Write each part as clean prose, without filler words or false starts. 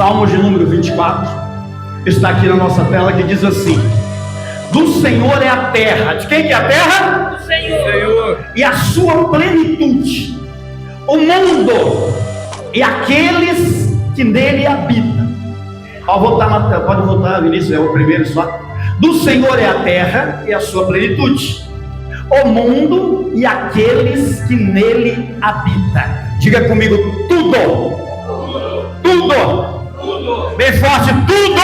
Salmos de número 24, está aqui na nossa tela, que diz assim: do Senhor é a terra. De quem que é a terra? Do Senhor. E a sua plenitude, o mundo e aqueles que nele habitam. Pode voltar, Vinícius, é o primeiro só. Do Senhor é a terra e a sua plenitude, o mundo e aqueles que nele habitam. Diga comigo: tudo. Tudo. Bem forte: tudo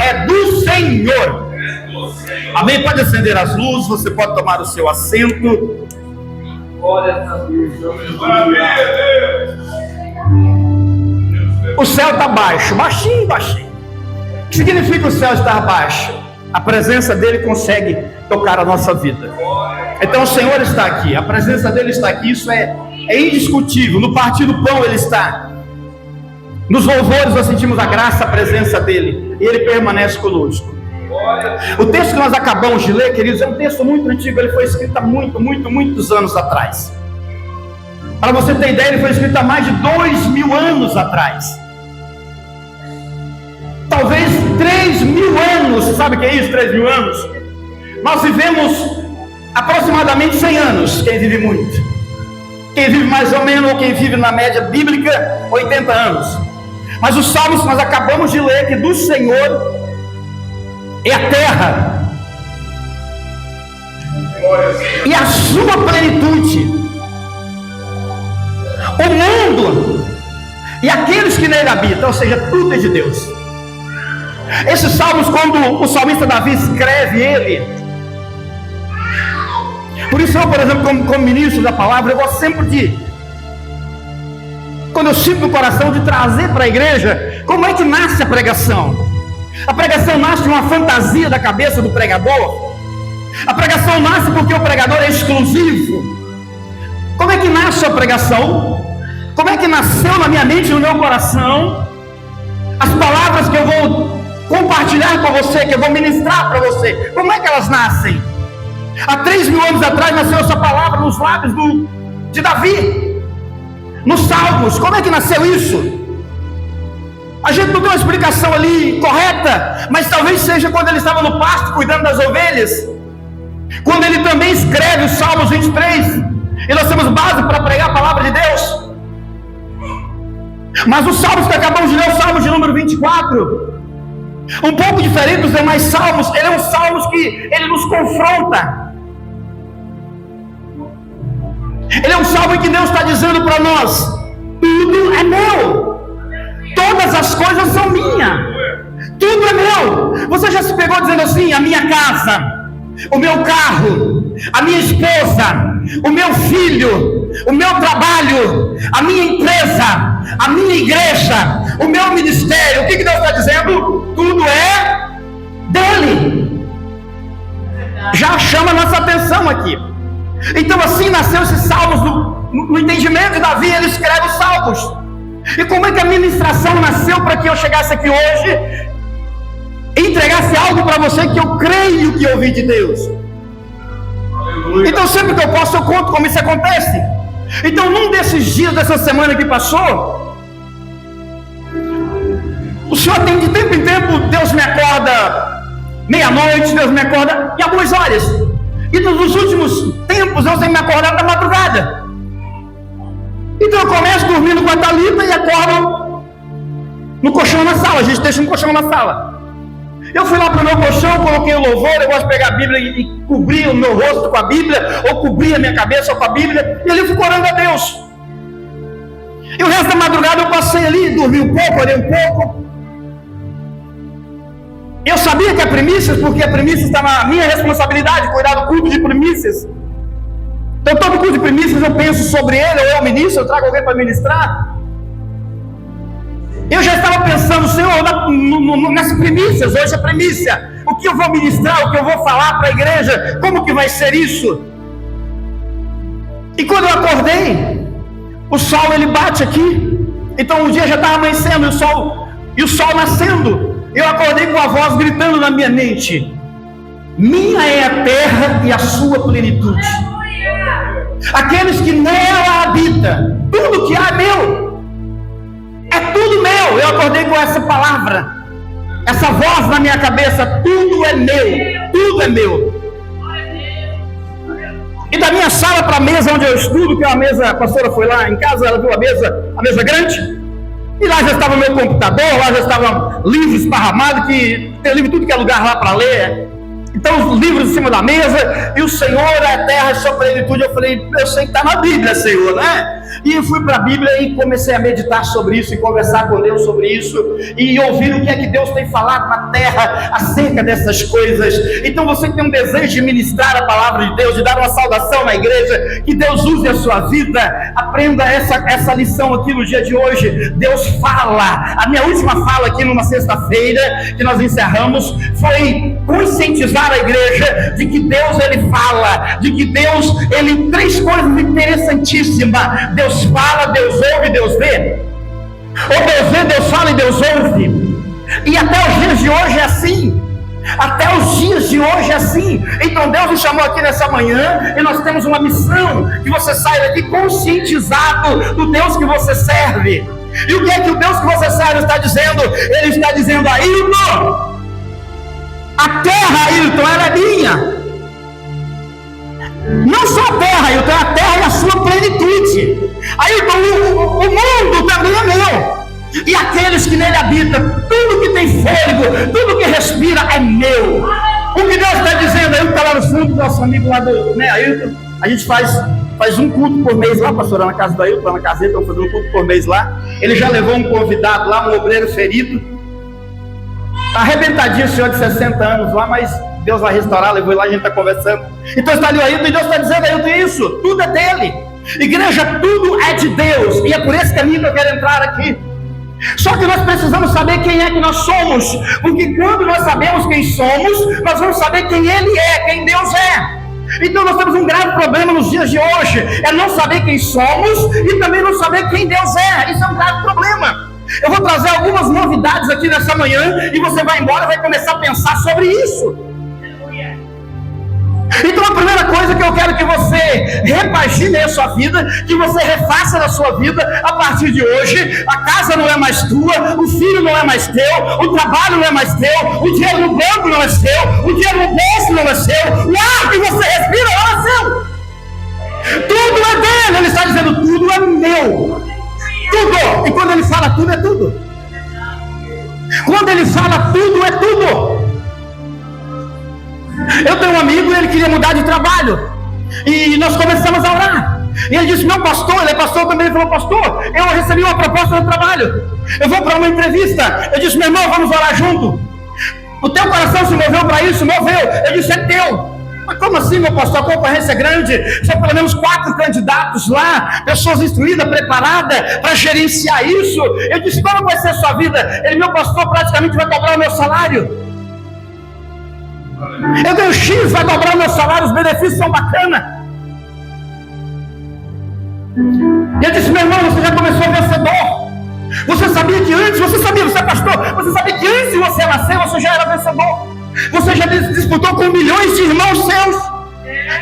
é do Senhor. Amém? Pode acender as luzes, você pode tomar o seu assento. O céu está baixo, baixinho. O que significa o céu estar baixo? A presença dele consegue tocar a nossa vida. Então o Senhor está aqui, a presença dele está aqui, isso é indiscutível. No partir do pão ele está. Nos louvores nós sentimos a graça, a presença dele, e ele permanece conosco. O texto que nós acabamos de ler, queridos, é um texto muito antigo. Ele foi escrito há muitos anos atrás. Para você ter ideia, ele foi escrito há mais de 2000 anos atrás. Talvez 3000 anos. Você sabe o que é isso, 3000 anos? Nós vivemos aproximadamente 100 anos, quem vive muito. Quem vive mais ou menos, ou quem vive na média bíblica, 80 anos. Mas os salmos que nós acabamos de ler, que do Senhor é a terra e a sua plenitude, o mundo e aqueles que nele habitam, ou seja, tudo é de Deus. Esses salmos, quando o salmista Davi escreve ele, por isso eu, por exemplo, como ministro da palavra, eu gosto sempre de, quando eu sinto no coração, de trazer para a igreja como é que nasce a pregação. A pregação nasce de uma fantasia da cabeça do pregador. A pregação nasce porque o pregador é exclusivo. Como é que nasce a pregação? Como é que nasceu na minha mente e no meu coração as palavras que eu vou compartilhar com você, que eu vou ministrar para você? Como é que elas nascem? Há 3000 anos atrás nasceu essa palavra nos lábios de Davi, nos Salmos. Como é que nasceu isso? A gente não tem uma explicação ali correta, mas talvez seja quando ele estava no pasto cuidando das ovelhas, quando ele também escreve os Salmos 23, e nós temos base para pregar a palavra de Deus. Mas os Salmos que acabamos de ler, o Salmo de número 24, um pouco diferente dos demais Salmos, ele é um Salmos que ele nos confronta. Ele é um Salmo em que Deus está dizendo para nós: tudo é meu. Todas as coisas são minhas. Tudo é meu. Você já se pegou dizendo assim: a minha casa, o meu carro, a minha esposa, o meu filho, o meu trabalho, a minha empresa, a minha igreja, o meu ministério? O que Deus está dizendo? Tudo é dele. Já chama a nossa atenção aqui. Então assim nasceu esses salmos no entendimento de Davi. Ele escreve os salmos. E como é que a ministração nasceu para que eu chegasse aqui hoje e entregasse algo para você que eu creio que ouvi de Deus? Aleluia. Então sempre que eu posso, eu conto como isso acontece. Então num desses dias dessa semana que passou, o Senhor tem de tempo em tempo, Deus me acorda meia-noite, Deus me acorda em algumas horas. E nos últimos tempos Deus tem me acordado da madrugada. Então eu começo dormindo com a Thalita e acordo no colchão na sala. A gente deixa um colchão na sala. Eu fui lá para o meu colchão, coloquei o louvor. Eu gosto de pegar a Bíblia e cobrir o meu rosto com a Bíblia, ou cobrir a minha cabeça com a Bíblia, e ali eu fico orando a Deus. E o resto da madrugada eu passei ali, dormi um pouco, orei um pouco. Eu sabia que a primícias, porque a primícias está na minha responsabilidade, cuidar do culto de primícias. Então todo culto de primícias eu penso sobre ele, ou eu ministro, eu trago alguém para ministrar. Eu já estava pensando: Senhor, nas primícias, hoje é primícia, o que eu vou ministrar, o que eu vou falar para a igreja, como que vai ser isso? E quando eu acordei, o sol ele bate aqui, então o dia já estava amanhecendo, e o sol nascendo. Eu acordei com a voz gritando na minha mente: minha é a terra e a sua plenitude, aqueles que nela habitam, tudo que há é meu, é tudo meu. Eu acordei com essa palavra, essa voz na minha cabeça: tudo é meu, tudo é meu. E da minha sala para a mesa onde eu estudo, que é uma mesa, a pastora foi lá em casa, ela viu a mesa grande, e lá já estava o meu computador, lá já estavam livros esparramados, que tem livro em tudo que é lugar lá para ler. Então os livros em cima da mesa, e o Senhor, a terra e sua plenitude. Eu falei: eu sei que está na Bíblia, Senhor, né? E eu fui para a Bíblia e comecei a meditar sobre isso, e conversar com Deus sobre isso, e ouvir o que é que Deus tem falado na terra acerca dessas coisas. Então você que tem um desejo de ministrar a palavra de Deus, de dar uma saudação na igreja, que Deus use a sua vida, aprenda essa lição aqui no dia de hoje. Deus fala. A minha última fala aqui numa sexta-feira, que nós encerramos, foi conscientizar a igreja de que Deus, ele fala, de que Deus, ele, três coisas interessantíssimas: Deus fala, Deus ouve, Deus vê. Ou Deus vê, Deus fala e Deus ouve. E até os dias de hoje é assim. Até os dias de hoje é assim. Então Deus nos chamou aqui nessa manhã, e nós temos uma missão: que você saia daqui conscientizado do Deus que você serve. E o que é que o Deus que você serve está dizendo? Ele está dizendo: Ailton, a terra, Ailton, ela é minha. Não só a terra, Ailton, é a terra e a sua plenitude. Ailton, o mundo também é meu, e aqueles que nele habitam, tudo que tem fôlego, tudo que respira é meu. O que Deus está dizendo? Ailton está lá no fundo, nosso amigo lá do, né, Ailton, a gente faz um culto por mês lá, pastor, na casa do Ailton, lá na casa dele, estão fazendo um culto por mês lá. Ele já levou um convidado lá, um obreiro ferido, arrebentadinho, senhor de 60 anos lá, mas Deus vai restaurar, levou lá, a gente está conversando. Então está ali o Ailton, e Deus está dizendo: Ailton, isso, tudo é dele. Igreja, tudo é de Deus, e é por esse caminho que eu quero entrar aqui. Só que nós precisamos saber quem é que nós somos, porque quando nós sabemos quem somos, nós vamos saber quem Ele é, quem Deus é. Então nós temos um grave problema nos dias de hoje, é não saber quem somos e também não saber quem Deus é. Isso é um grave problema. Eu vou trazer algumas novidades aqui nessa manhã, e você vai embora e vai começar a pensar sobre isso. Então a primeira coisa que eu quero que você repagine a sua vida, que você refaça na sua vida a partir de hoje: a casa não é mais tua, o filho não é mais teu, o trabalho não é mais teu, o dinheiro no banco não é seu, o dinheiro no bolso não é seu, o ar que você respira não é seu. Tudo é dele. Ele está dizendo: tudo é meu. Tudo. E quando ele fala tudo, é tudo. Quando ele fala tudo, é tudo. Eu tenho um amigo, ele queria mudar de trabalho, e nós começamos a orar, e ele disse: meu pastor, ele é pastor também. Ele falou: pastor, eu recebi uma proposta de trabalho, eu vou para uma entrevista. Eu disse: meu irmão, vamos orar junto. O teu coração se moveu para isso? Moveu. Eu disse: é teu. Mas como assim, meu pastor? A concorrência é grande, são pelo menos 4 candidatos lá, pessoas instruídas, preparadas para gerenciar isso. Eu disse: como vai ser a sua vida? Ele: meu pastor, praticamente vai cobrar o meu salário. Eu ganho X, vai dobrar o meu salário, os benefícios são bacanas. E eu disse: meu irmão, você já começou vencedor. Você sabia que antes, você é pastor, você sabia que antes de você nascer, você já era vencedor. Você já disputou com milhões de irmãos seus.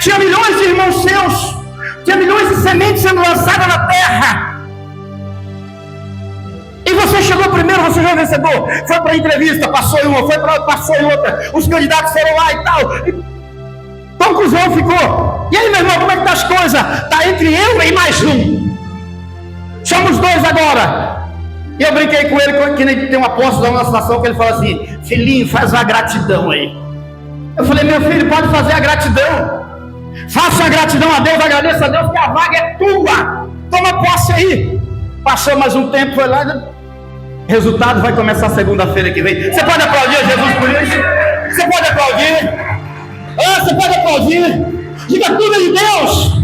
Tinha milhões de irmãos seus. Tinha milhões de sementes sendo lançadas na terra. E você chegou primeiro, você já é vencedor. Foi para a entrevista, passou em uma, foi para outra, passou em outra. Os candidatos foram lá e tal. Conclusão ficou: e aí, meu irmão, como é que tá as coisas? Está entre eu e mais um. Somos 2 agora. E eu brinquei com ele, que nem tem uma aposta da nossa nação, que ele fala assim: filhinho, faz a gratidão aí. Eu falei: meu filho, pode fazer a gratidão. Faça a gratidão a Deus, agradeça a Deus que a vaga é tua. Toma posse aí. Passou mais um tempo, foi lá. Resultado vai começar segunda-feira que vem. Você pode aplaudir a Jesus por isso? Você pode aplaudir? Você pode aplaudir? Diga: tudo é de Deus.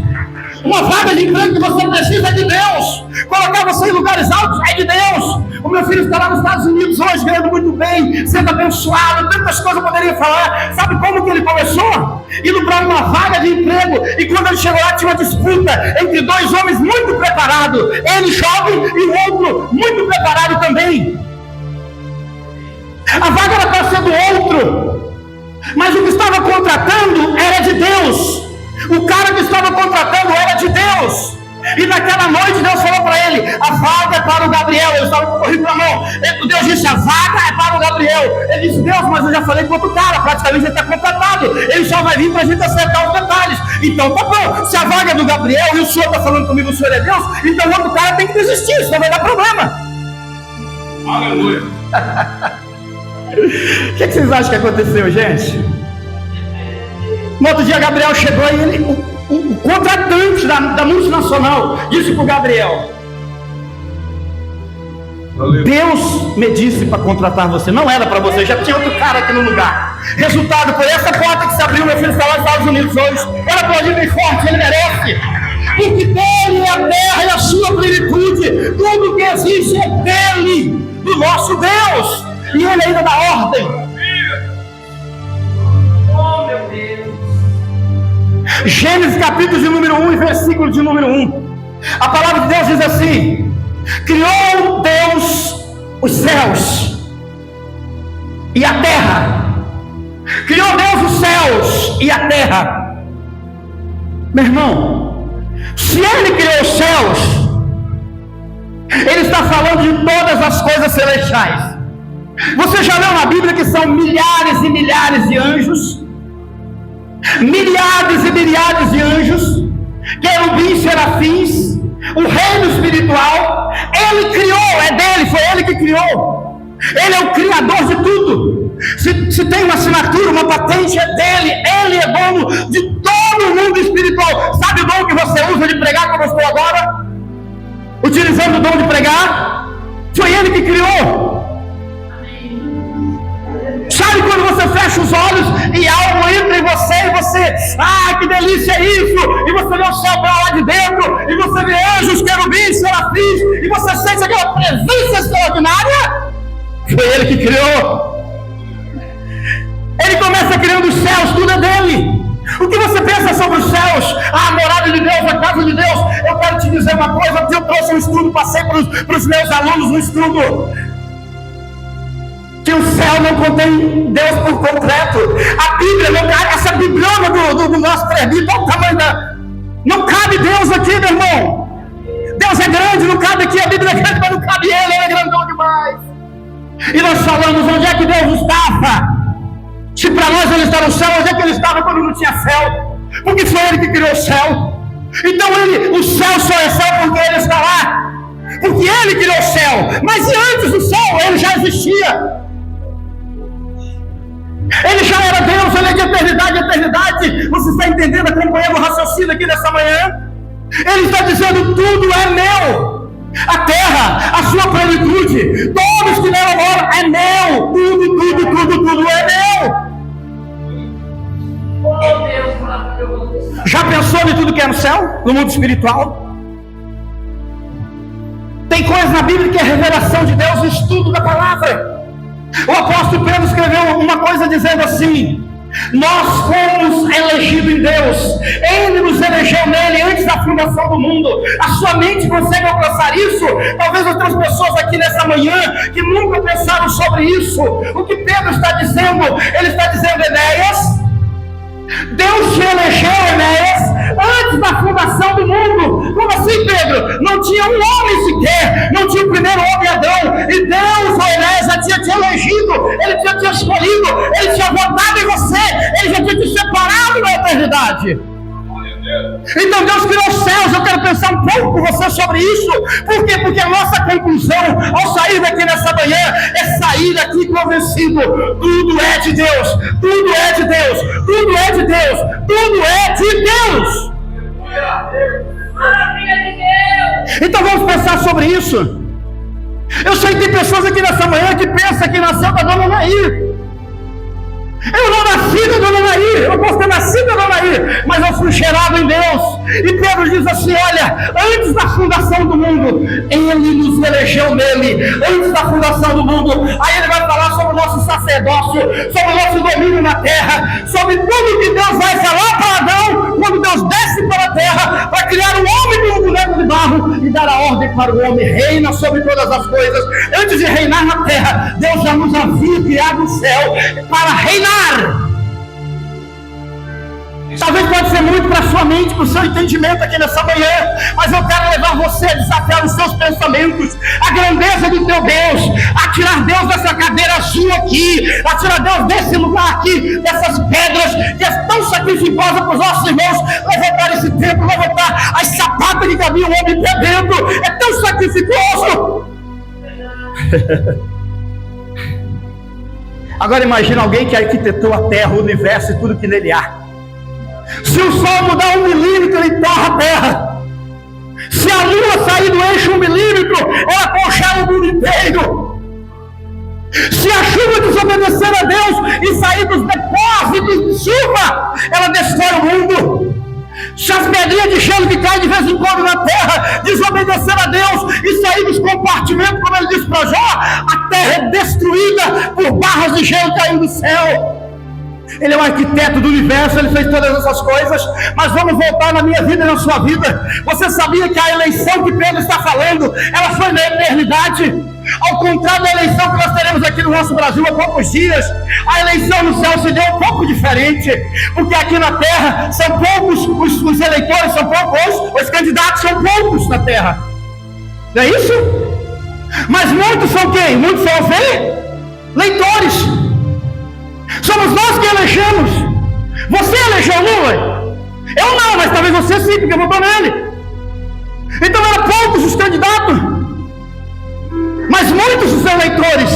Uma vaga de emprego que você precisa é de Deus. Colocar você em lugares altos é de Deus. O meu filho está lá nos Estados Unidos hoje, ganhando muito bem, sendo abençoado, tantas coisas eu poderia falar. Sabe como que ele começou? Indo para uma vaga de emprego, e quando ele chegou lá tinha uma disputa entre 2 homens muito preparados, ele jovem e o outro muito preparado também. A vaga era para ser do outro, mas o que estava contratando era de Deus. O cara que estava contratando era de Deus. E naquela noite Deus falou para ele: a vaga é para o Gabriel. Eu estava com o currículo na mão. Deus disse: a vaga é para o Gabriel. Ele disse: Deus, mas eu já falei com outro cara, praticamente já está contratado. Ele só vai vir para a gente acertar os detalhes. Então tá bom, se a vaga é do Gabriel e o senhor está falando comigo, o senhor é Deus, então o outro cara tem que desistir, senão vai dar problema. Aleluia. O que vocês acham que aconteceu, gente? No outro dia Gabriel chegou e ele, o contratante da multinacional disse para o Gabriel: Deus me disse para contratar você, não era para você, já tinha outro cara aqui no lugar. Resultado, por essa porta que se abriu, meu filho está lá nos Estados Unidos hoje. Ela pode vir forte, ele merece. Porque dele é a terra e a sua plenitude. Tudo que existe é dele, do nosso Deus. E ele ainda dá ordem. Oh, meu Deus. Gênesis capítulo de número 1 e versículo de número 1. A palavra de Deus diz assim: criou Deus os céus e a terra. Criou Deus os céus e a terra. Meu irmão, se Ele criou os céus, Ele está falando de todas as coisas celestiais. Você já leu na Bíblia que são milhares e milhares de anjos? Milhares e milhares de anjos, querubins, serafins, o reino espiritual. Ele criou, é dele, foi ele que criou. Ele é o criador de tudo. Se tem uma assinatura, uma patente, é dele. Ele é dono de todo o mundo espiritual. Sabe o dom que você usa de pregar como eu estou agora? Utilizando o dom de pregar? Foi ele que criou. Sabe quando você fecha os olhos e algo entra em você e você, que delícia é isso, e você vê o céu para lá de dentro, e você vê anjos, querubins, serafins, e você sente aquela presença extraordinária? Foi ele que criou. Ele começa criando os céus, tudo é dele. O que você pensa sobre os céus? A morada de Deus, a casa de Deus. Eu quero te dizer uma coisa, eu trouxe um estudo, passei para os meus alunos um estudo, que o céu não contém Deus por completo. A Bíblia não cabe, essa bibliona do nosso presbítero, olha o tamanho da... Não cabe Deus aqui, meu irmão. Deus é grande, não cabe aqui. A Bíblia é grande, mas não cabe Ele é grandão demais. E nós falamos, onde é que Deus estava? Se para nós Ele está no céu, onde é que Ele estava quando não tinha céu? Porque foi Ele que criou o céu. Então o céu só é céu porque Ele está lá. Porque Ele criou o céu. Mas e antes do céu, Ele já existia. Ele já era Deus, Ele é de eternidade a eternidade. Você está entendendo, acompanhando o raciocínio aqui nessa manhã? Ele está dizendo, tudo é meu. A terra, a sua plenitude, todos que nela moram, é meu. Tudo é meu. Oh, Deus maravilhoso. Já pensou em tudo que é no céu, no mundo espiritual? Tem coisas na Bíblia que é revelação de Deus, o estudo da palavra. O apóstolo Pedro escreveu uma coisa dizendo assim: nós fomos elegidos em Deus, Ele nos elegeu nele antes da fundação do mundo. A sua mente consegue alcançar isso? Talvez outras pessoas aqui nessa manhã que nunca pensaram sobre isso. O que Pedro está dizendo? Ele está dizendo, Enéas, Deus te elegeu, Enéas, antes da fundação do mundo. Como assim, Pedro? Não tinha um homem sequer, não tinha o primeiro homem, Adão. E Deus, Enéas, já tinha te elegido, Ele já tinha escolhido, Ele tinha votado em você, Ele já tinha te separado da eternidade. Então Deus criou os céus. Eu quero pensar um pouco com você sobre isso. Por quê? Porque a nossa conclusão ao sair daqui nessa manhã é sair daqui convencido: tudo é de Deus, tudo é de Deus, tudo é de Deus, tudo é de Deus. Então vamos pensar sobre isso. Eu sei que tem pessoas aqui nessa manhã que pensam que nasceu da Dona Nair. Eu não nasci da Dona Nair, eu posso ter nascido da Dona Nair, mas eu fui gerado em Deus. E Pedro diz assim, olha, antes da fundação do mundo, Ele nos elegeu nele, antes da fundação do mundo. Aí ele vai falar sobre o nosso sacerdócio, sobre o nosso domínio na terra, sobre tudo que Deus vai falar para Adão, quando Deus desce para a terra, para criar um homem de um boneco de barro e dar a ordem para o homem, reina sobre todas as coisas. Antes de reinar na terra, Deus já nos havia criado o céu para reinar. Talvez pode ser muito para a sua mente, para o seu entendimento aqui nessa manhã, mas eu quero levar você a desafiar os seus pensamentos, a grandeza do teu Deus, a tirar Deus dessa cadeira azul aqui, a tirar Deus desse lugar aqui, dessas pedras que é tão sacrificosa para os nossos irmãos, levantar esse templo, levantar as sapatas que caminham o homem para dentro, é tão sacrificoso. Agora imagina alguém que arquitetou a terra, o universo e tudo que nele há. Se o sol mudar 1 milímetro, ele torra a terra. Se a lua sair do eixo 1 milímetro, ela congela o mundo inteiro. Se a chuva desobedecer a Deus e sair dos depósitos de chuva, ela destrói o mundo. Se as pedrinhas de gelo que caem de vez em quando na terra desobedecer a Deus e sair dos compartimentos, como ele disse para Jó, a terra é destruída por barras de gelo caindo do céu. Ele é o arquiteto do universo, ele fez todas essas coisas. Mas vamos voltar na minha vida e na sua vida. Você sabia que a eleição que Pedro está falando, ela foi na eternidade? Ao contrário da eleição que nós teremos aqui no nosso Brasil há poucos dias, a eleição no céu se deu um pouco diferente, porque aqui na terra são poucos os eleitores, são poucos, os candidatos são poucos na terra. Não é isso? Mas muitos são quem? Muitos são os eleitores. Somos nós que elegemos. Você elegeu Lula? Eu não, mas talvez você sim, porque votou nele. Então eram poucos os candidatos, mas muitos os eleitores.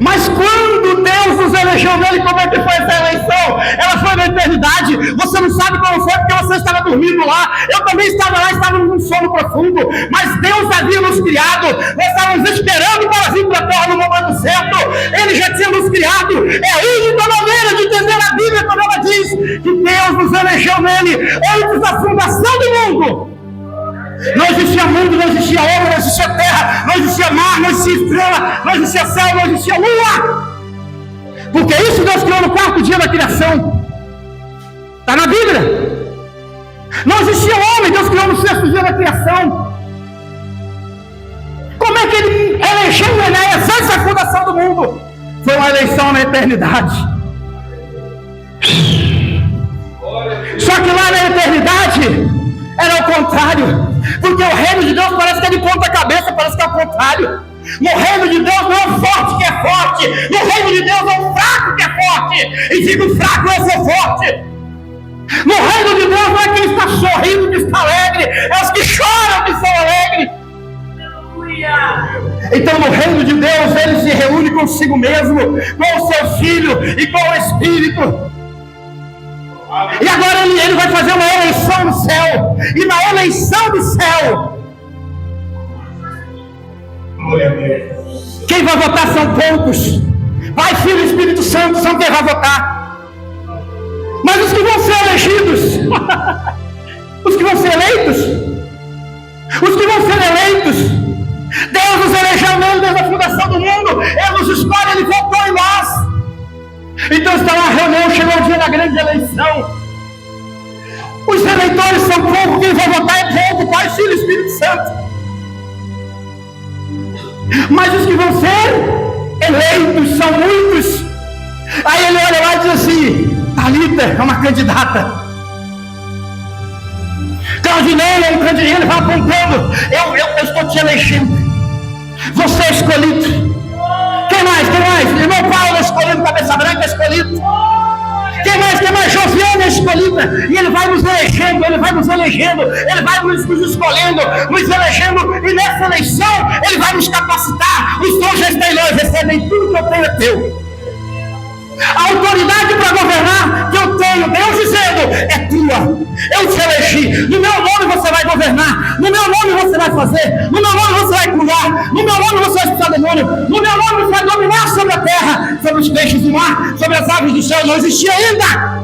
Mas quando Deus nos elegeu nele, como é que foi essa eleição? Ela foi na eternidade. Você não sabe como foi, porque você estava dormindo lá. Eu também estava lá, estava num sono profundo. Mas Deus havia nos criado. Nós estávamos esperando para vir para a terra no momento certo. Ele já tinha nos criado. É a única maneira de entender a Bíblia quando ela diz que Deus nos elegeu nele antes da fundação do mundo. Não existia mundo, não existia homem, não existia terra, não existia mar, não existia estrela, não existia céu, não existia lua. Porque isso Deus criou no 4º dia da criação. Está na Bíblia. Não existia homem, Deus criou no 6º dia da criação. Como é que ele elegeu Enéas antes da fundação do mundo? Foi uma eleição na eternidade. Só que lá na eternidade era o contrário. Porque o reino de Deus parece que é de ponta cabeça, parece que é o contrário. No reino de Deus não é o forte que é forte. No reino de Deus é o fraco que é forte. E digo fraco, eu sou forte. No reino de Deus não é quem está sorrindo que está alegre, é os que choram que são alegres. Então no reino de Deus ele se reúne consigo mesmo, com o seu Filho e com o Espírito. E agora ele vai fazer uma eleição no céu. E na eleição do céu, quem vai votar são poucos. Pai, Filho e Espírito Santo são quem vai votar. Mas os que vão ser elegidos, os que vão ser eleitos, os que vão ser eleitos, Deus nos elegeu nele desde a fundação do mundo. Ele nos escolhe, ele votou em nós. Então está lá a reunião, chegou o dia da grande eleição. Os eleitores são poucos, quem vai votar é pouco, Pai, Filho e Espírito Santo. Mas os que vão ser eleitos são muitos. Aí ele olha lá e diz assim: Talita é uma candidata, Claudinei é um candidato. Ele vai apontando: eu estou te elegendo, você é escolhido. Quem mais? Quem mais? Irmão Paulo é escolhido, cabeça branca é escolhido. Quem mais? Quem mais? Josiane é escolhida. E ele vai nos elegendo, ele vai nos elegendo, ele vai nos escolhendo, nos elegendo. E nessa eleição, ele vai nos capacitar. Os dons já estão em nós, recebem tudo que eu tenho é teu. A autoridade para governar que eu tenho, Deus dizendo, é tua. Eu te elegi. No meu nome você vai governar. No meu nome você vai fazer. No meu nome você vai curar. No meu nome você vai expulsar demônio. No meu nome você vai dominar sobre a terra, sobre os peixes do mar, sobre as aves do céu. Não existia ainda.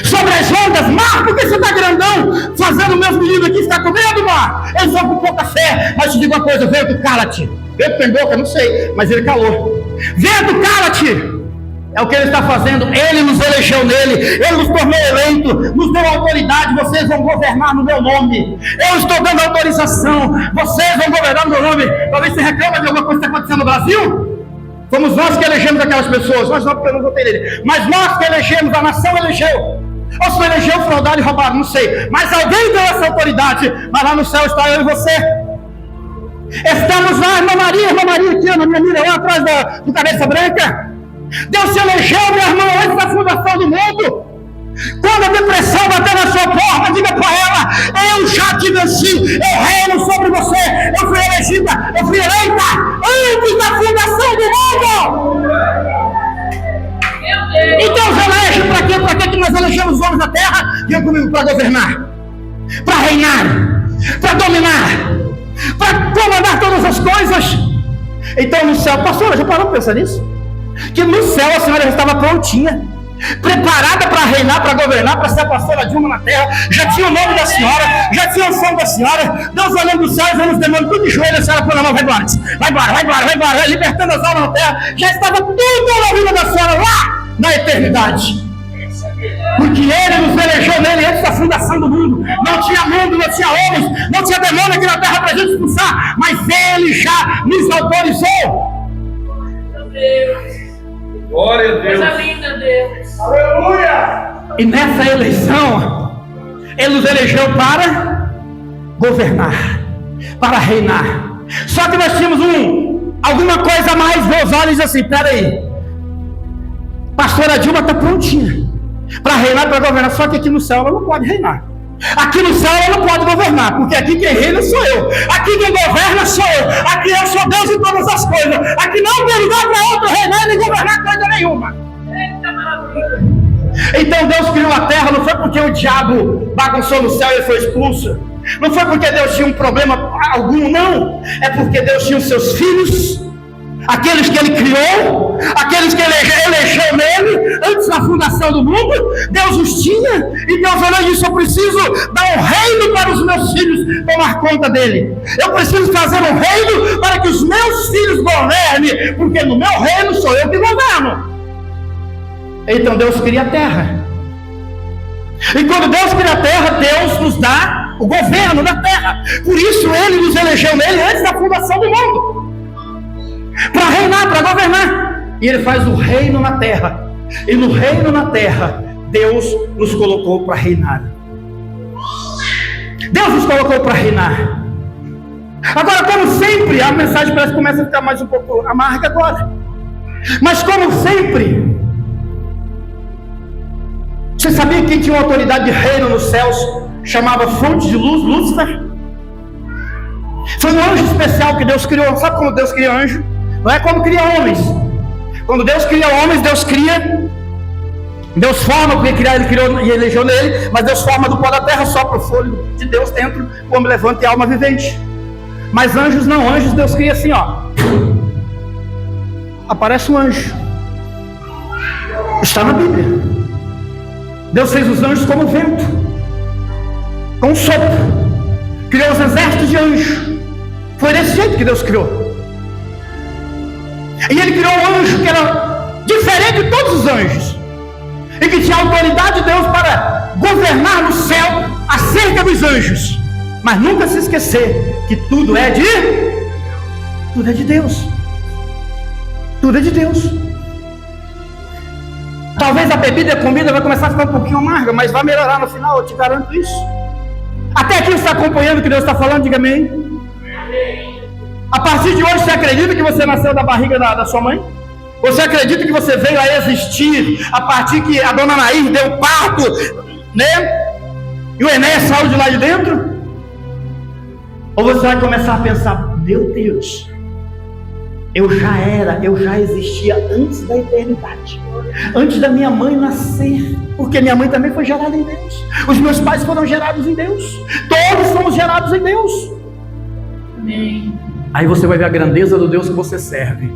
Sobre as ondas, mar, por que você está grandão? Fazendo meus meninos aqui ficar com medo, mar. Eles vão com pouca fé. Mas te digo uma coisa, vento, cala-te. Vento tem boca, não sei, mas ele calou. Vento, cala-te. É o que ele está fazendo. Ele nos elegeu nele, ele nos tornou eleito, nos deu autoridade. Vocês vão governar no meu nome. Eu estou dando autorização. Vocês vão governar no meu nome. Talvez você reclama de alguma coisa que está acontecendo no Brasil. Fomos nós que elegemos aquelas pessoas. Nós não, porque eu não votei nele. Mas nós que elegemos, a nação elegeu. Ou se elegeu, fraudaram e roubaram, não sei. Mas alguém deu essa autoridade. Mas lá no céu está eu e você. Estamos lá, irmã Maria aqui na minha mira, lá atrás do cabeça branca. Deus se elegeu, meu irmão, antes da fundação do mundo. Quando a depressão bater na sua porta, diga para ela: eu já te venci, eu reino sobre você, eu fui elegida, eu fui eleita antes da fundação do mundo. Então Deus elege para quê? Para quê que nós elegemos os homens da terra? Diga comigo: para governar, para reinar, para dominar, para comandar todas as coisas. Então no céu, pastora, já parou para pensar nisso? Que no céu a senhora já estava prontinha, preparada para reinar, para governar, para ser a pastora Dilma na terra. Já tinha o nome da senhora, já tinha o som da senhora. Deus olhando do céu, vendo os demônios tudo de joelho, a senhora põe na mão: vai embora, libertando as almas na terra. Já estava tudo na vida da senhora lá na eternidade. Porque Ele nos elegeu nele antes da fundação do mundo. Não tinha mundo, não tinha homens, não tinha demônio aqui na terra para a gente expulsar, mas Ele já nos autorizou. Meu Deus. Glória a Deus. Coisa linda, Deus. Aleluia. E nessa eleição, Ele nos elegeu para governar, para reinar. Só que nós tínhamos alguma coisa a mais. Meus olhos assim: peraí, pastora Dilma está prontinha para reinar, para governar. Só que aqui no céu ela não pode reinar. Aqui no céu ela não pode governar, porque aqui quem reina sou eu, aqui quem governa sou eu, aqui eu sou Deus em todas as coisas. Aqui não tem lugar para outro reinar nem governar coisa nenhuma. Eita maravilha. Então Deus criou a terra, não foi porque o diabo bagunçou no céu e foi expulso, não foi porque Deus tinha um problema algum, não. É porque Deus tinha os seus filhos, aqueles que Ele criou, aqueles que Ele elegeu nele antes da fundação do mundo. Deus os tinha, e Deus olhou e disse: eu preciso dar um reino para os meus filhos tomar conta dele. Eu preciso fazer um reino para que os meus filhos governem, porque no meu reino sou eu que governo. Então Deus cria a terra. E quando Deus cria a terra, Deus nos dá o governo da terra. Por isso Ele nos elegeu nele antes da fundação do mundo, para reinar, para governar. E Ele faz o reino na terra. E no reino na terra, Deus nos colocou para reinar. Deus nos colocou para reinar. Agora, como sempre, a mensagem parece que começa a ficar mais um pouco amarga agora. Mas como sempre, você sabia que quem tinha uma autoridade de reino nos céus chamava fonte de luz, Lúcifer? Foi um anjo especial que Deus criou. Sabe como Deus cria anjo? Não é como cria homens. Quando Deus cria homens, Deus forma, porque Ele criou e elegeu nele, mas Deus forma do pó da terra, sopra o fôlego de Deus dentro, o homem levanta e a alma vivente. Mas anjos não, anjos Deus cria assim, ó. Aparece um anjo. Está na Bíblia. Deus fez os anjos como vento, com um sopro. Criou os exércitos de anjos. Foi desse jeito que Deus criou. E Ele criou um anjo que era diferente de todos os anjos, e que tinha a autoridade de Deus para governar no céu acerca dos anjos. Mas nunca se esquecer que tudo é de Deus. Tudo é de Deus. Talvez a bebida e a comida vai começar a ficar um pouquinho amarga, mas vai melhorar no final, eu te garanto isso. Até aqui você está acompanhando o que Deus está falando? Diga amém. A partir de hoje, você acredita que você nasceu da barriga da sua mãe? Você acredita que você veio a existir a partir que a dona Nair deu parto, né? E o Enéas saiu de lá de dentro? Ou você vai começar a pensar: meu Deus, eu já existia antes da eternidade, antes da minha mãe nascer, porque minha mãe também foi gerada em Deus, os meus pais foram gerados em Deus, todos somos gerados em Deus. Amém. Aí você vai ver a grandeza do Deus que você serve,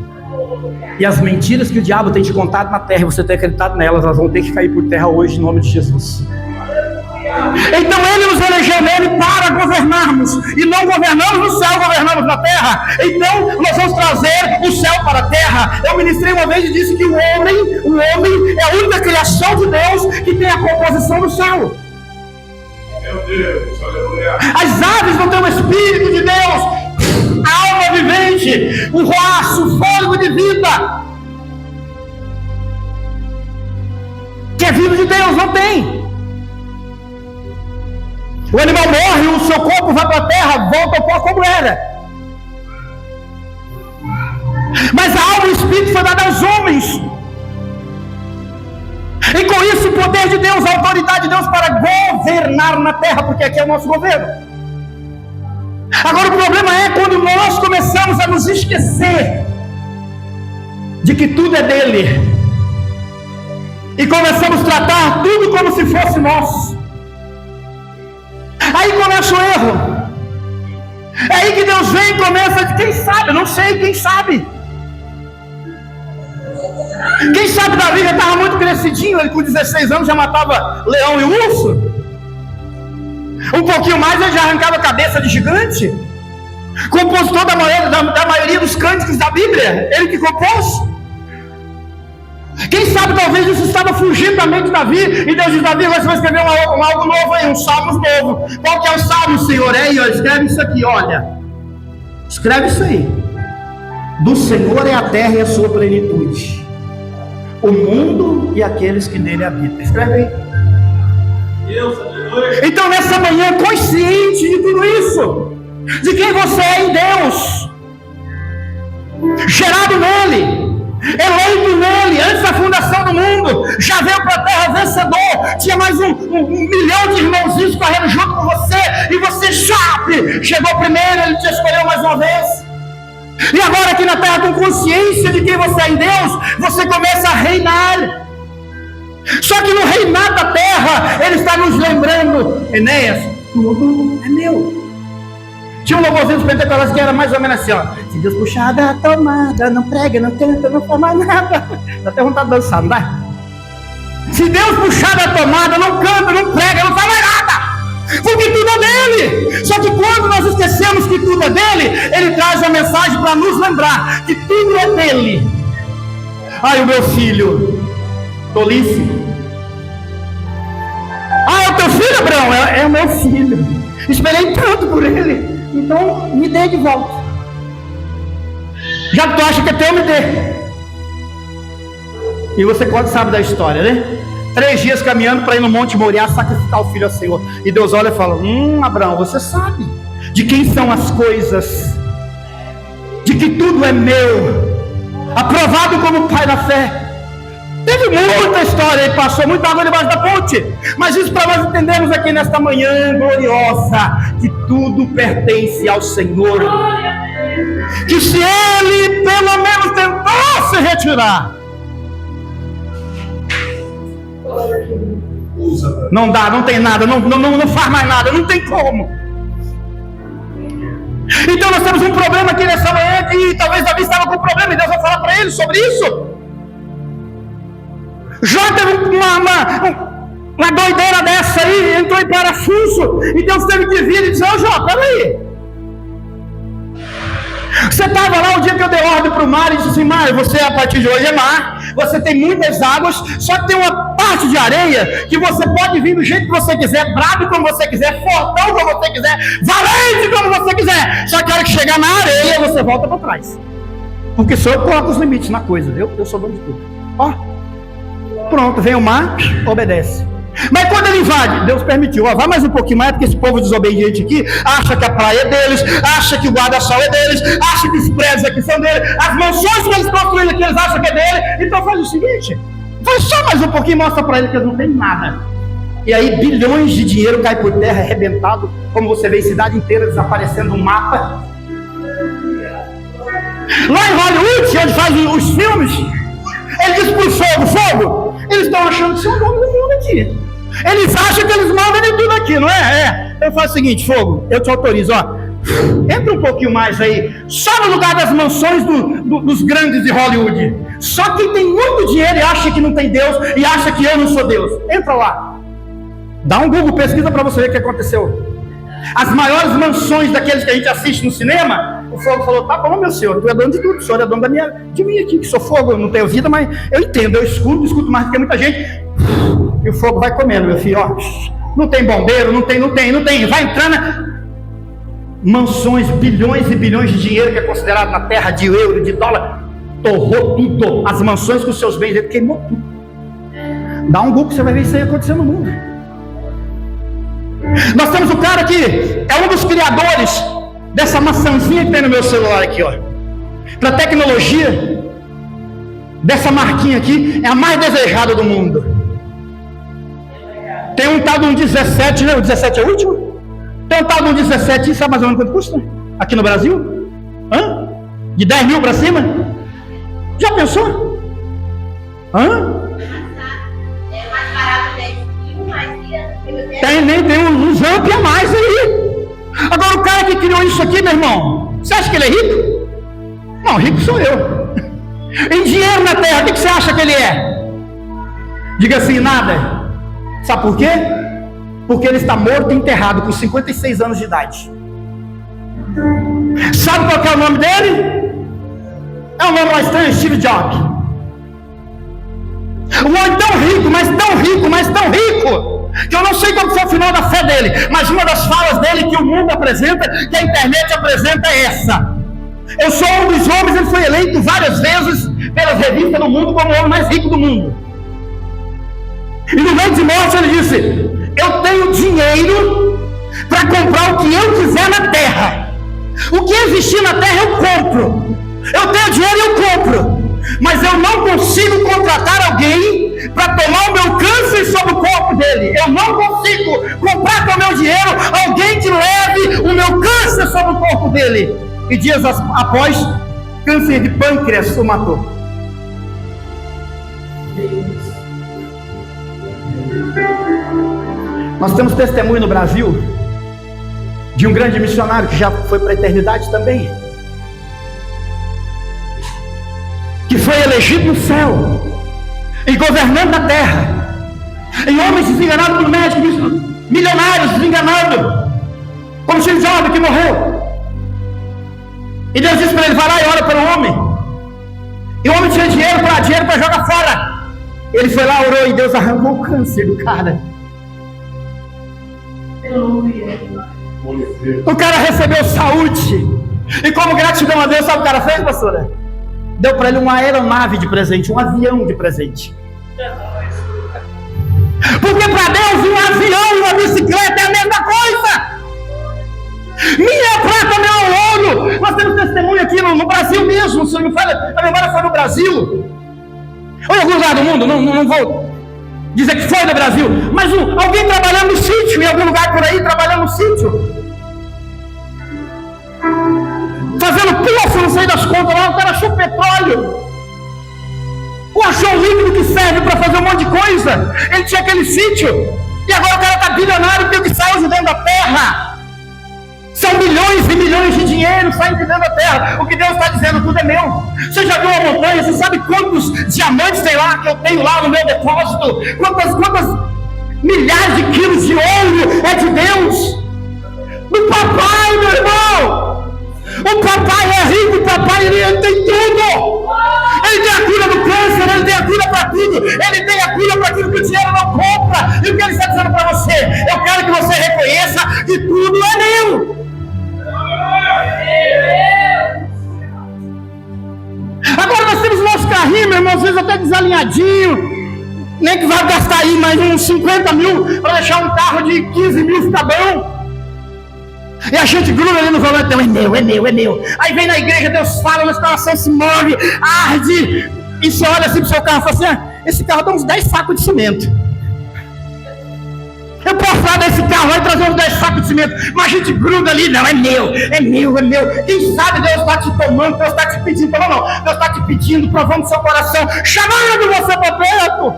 e as mentiras que o diabo tem te contado na terra, você tem acreditado nelas, elas vão ter que cair por terra hoje, em nome de Jesus. Então Ele nos elegeu nele para governarmos, e não governamos no céu, governamos na terra. Então nós vamos trazer o céu para a terra. Eu ministrei uma vez e disse que o homem é a única criação de Deus que tem a composição do céu. Meu Deus, aleluia. As aves não têm o Espírito de Deus, a alma vivente, o roço, o fôlego de vida. Que é vindo de Deus, não tem. O animal morre, o seu corpo vai para a terra, volta ao pó como era. Mas a alma e o espírito foi dado aos homens. E com isso o poder de Deus, a autoridade de Deus para governar na terra, porque aqui é o nosso governo. Agora o problema é quando nós começamos a nos esquecer de que tudo é dele. E começamos a tratar tudo como se fosse nosso. Aí começa o erro. É aí que Deus vem e começa de quem sabe, eu não sei, quem sabe. Quem sabe Davi já estava muito crescidinho, ele com 16 anos já matava leão e urso. Um pouquinho mais ele já arrancava a cabeça de gigante. Compositor da maioria dos cânticos da Bíblia, ele que compôs. Quem sabe talvez isso estava fugindo da mente de Davi, e Deus diz: Davi, você vai escrever algo novo aí, um salmos novo. Qual que é o salmo, Senhor? É aí, ó, escreve isso aqui, olha. Escreve isso aí. Do Senhor é a terra e a sua plenitude, o mundo e aqueles que nele habitam. Escreve aí. Então nessa manhã, consciente de tudo isso, de quem você é em Deus, gerado nele, eleito nele, antes da fundação do mundo, já veio para a terra vencedor, tinha mais um milhão de irmãozinhos correndo junto com você, e você chegou primeiro, ele te escolheu mais uma vez. E agora aqui na terra, com consciência de quem você é em Deus, você começa a reinar. Só que no reinar da terra, ele está nos lembrando: Enéas, tudo é meu. Tinha um louvorzinho dos pentecostais que era mais ou menos assim, ó: se Deus puxar da tomada, não prega, não canta, não faz mais nada. Dá até vontade de dançar, não dá? Se Deus puxar da tomada, não canta, não prega, não faz mais nada. Porque tudo é dele. Só que quando nós esquecemos que tudo é dele, ele traz uma mensagem para nos lembrar que tudo é dele. Ai, o meu filho, tolice. Ah, é o teu filho, Abraão? É o meu filho. Esperei tanto por ele, então me dê de volta. Já que tu acha que é teu, me dê. E você quase sabe da história, né? 3 dias caminhando para ir no Monte Moriá sacrificar o filho ao Senhor. E Deus olha e fala: Abraão, você sabe de quem são as coisas, de que tudo é meu, aprovado como pai na fé. Teve muita história e passou muita água debaixo da ponte. Mas isso para nós entendermos aqui nesta manhã gloriosa, que tudo pertence ao Senhor. Que se ele pelo menos tentar se retirar, não dá, não tem nada, não faz mais nada, não tem como. Então nós temos um problema aqui nessa manhã, que talvez Davi estava com problema, e Deus vai falar para ele sobre isso. Jó teve uma doideira dessa aí, entrou em parafuso, e Deus teve que vir e dizer: ô Jó, peraí, você estava lá o dia que eu dei ordem para o mar e disse assim: mar, você a partir de hoje é mar, você tem muitas águas, só que tem uma parte de areia que você pode vir do jeito que você quiser, bravo como você quiser, fortão como você quiser, valente como você quiser, só que a hora que chegar na areia você volta para trás, porque só eu coloco os limites na coisa, eu sou dono de tudo. Ó, pronto, vem o mar, obedece. Mas quando ele invade, Deus permitiu: ó, vai mais um pouquinho mais, porque esse povo desobediente aqui acha que a praia é deles, acha que o guarda-sol é deles, acha que os prédios aqui são deles, as mansões que eles construíram aqui eles acham que é dele. Então faz o seguinte, vai só mais um pouquinho e mostra para ele que eles não têm nada. E aí bilhões de dinheiro cai por terra, arrebentado, como você vê, cidade inteira desaparecendo no mapa. Lá em Hollywood, onde faz os filmes, ele diz pro fogo, eles estão achando que são dono do mundo aqui. Eles acham que eles mandam em tudo aqui, não é? Eu faço o seguinte: fogo, eu te autorizo, ó, entra um pouquinho mais aí, só no lugar das mansões dos grandes de Hollywood. Só quem tem muito dinheiro e acha que não tem Deus, e acha que eu não sou Deus, entra lá, dá um Google, pesquisa para você ver o que aconteceu. As maiores mansões daqueles que a gente assiste no cinema, o fogo falou: tá bom, meu senhor, tu é dono de tudo, o senhor é dono de mim aqui, que sou fogo, eu não tenho vida, mas eu entendo, eu escuto mais do que muita gente. E o fogo vai comendo, meu filho, ó, não tem bombeiro, não tem, vai entrando. Mansões, bilhões e bilhões de dinheiro que é considerado na terra, de euro, de dólar, torrou tudo. As mansões com seus bens, ele queimou tudo. Dá um Google, você vai ver isso aí acontecendo no mundo. Nós temos o cara que é um dos criadores dessa maçãzinha que tem no meu celular aqui, ó. Para tecnologia, dessa marquinha aqui, é a mais desejada do mundo. Tem um tal de um 17, né? O 17 é o último? Tem um tal de um 17, sabe mais ou menos quanto custa? Aqui no Brasil? Hã? De 10 mil para cima? Já pensou? Hã? É mais barato 10 mil, mas Tem uns amp a mais aí. Agora o cara que criou isso aqui, meu irmão, você acha que ele é rico? Não, rico sou eu. Em dinheiro na terra, o que você acha que ele é? Diga assim, nada. Sabe por quê? Porque ele está morto e enterrado com 56 anos de idade. Sabe qual que é o nome dele? É um nome mais estranho, Steve Jobs. Um homem tão rico, mas tão rico, mas tão rico, que eu não sei qual foi o final da fé dele, mas uma das falas dele que o mundo apresenta, que a internet apresenta é essa: eu sou um dos homens, ele foi eleito várias vezes pelas revistas do mundo como o homem mais rico do mundo. E no meio de morte ele disse: eu tenho dinheiro para comprar o que eu quiser na terra. O que existir na terra eu compro. Eu tenho dinheiro e eu compro. Mas eu não consigo contratar alguém para tomar o meu câncer sobre o corpo dele. Eu não consigo comprar com o meu dinheiro alguém que leve o meu câncer sobre o corpo dele. E dias após, câncer de pâncreas o matou. Nós temos testemunho no Brasil de um grande missionário que já foi para a eternidade também, que foi elegido no céu e governando a terra, e homens desenganados por médicos, milionários desenganados, como Steve Jobs que morreu. E Deus disse para ele: vai lá e ora pelo homem. E o homem tinha dinheiro para jogar fora. Ele foi lá, orou, e Deus arrancou o câncer do cara. O cara recebeu saúde. E como gratidão a Deus, sabe o que o cara fez, pastora? Deu para ele uma aeronave de presente, um avião de presente. Porque para Deus um avião e uma bicicleta é a mesma coisa. Minha prata, meu ouro. Nós temos testemunho aqui no Brasil mesmo. Se não me falha, a memória foi no Brasil. Ou em algum lugar do mundo, não vou dizer que foi no Brasil, mas alguém trabalhando no sítio, em algum lugar por aí, trabalhando no sítio, fazendo poço, não sei das contas lá, o cara achou petróleo, ou achou um líquido que serve para fazer um monte de coisa. Ele tinha aquele sítio, e agora o cara está bilionário, tem que sair de dentro da terra. São milhões e milhões de dinheiro saindo de dentro da terra. O que Deus está dizendo, tudo é meu. Você já viu uma montanha? Você sabe quantos diamantes tem lá, que eu tenho lá no meu depósito? Quantas milhares de quilos de ouro é de Deus? Do papai, meu irmão. O papai é rico, o papai ele tem tudo. Ele tem a cura do câncer, ele tem a cura para tudo. Ele tem a cura para aquilo que o dinheiro não compra. E o que ele está dizendo para você? Eu quero que você reconheça que tudo é meu. Agora nós temos o nosso carrinho, meu irmão, às vezes até desalinhadinho, nem que vai gastar aí mais uns 50 mil para deixar um carro de 15 mil ficar bom. E a gente gruda ali no volante: então, é meu, é meu. Aí vem na igreja, Deus fala, na instalação se move, arde, e você olha assim pro seu carro e fala assim: esse carro dá uns 10 sacos de cimento. Eu posso falar desse carro, vai trazer uns 10 sacos de cimento, mas a gente gruda ali: não, é meu. Quem sabe Deus está te tomando, Deus está te pedindo, não, Deus está te pedindo, provando seu coração, chamando você para perto.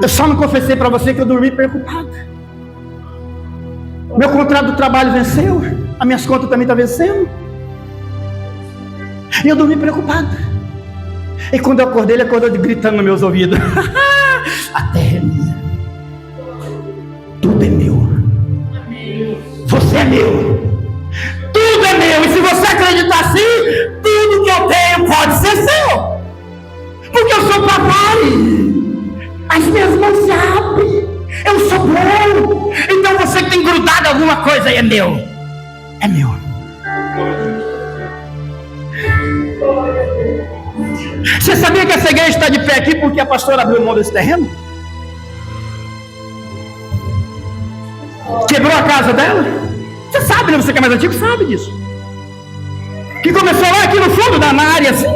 Eu só não confessei para você que eu dormi preocupado. Meu contrato do trabalho venceu, as minhas contas também estão vencendo, e eu dormi preocupado. E quando eu acordei, ele acordou gritando nos meus ouvidos: a terra é minha, tudo é meu, você é meu, tudo é meu. E se você acreditar assim, tudo que eu tenho pode ser seu, porque eu sou papai. As minhas mãos se abrem, eu sou bom. Então você que tem grudado alguma coisa aí, é meu. é meu. Você sabia que essa igreja está de pé aqui porque a pastora abriu mão desse terreno? Quebrou a casa dela? Você sabe, né? Você que é mais antigo sabe disso. Que começou lá aqui no fundo, na área assim.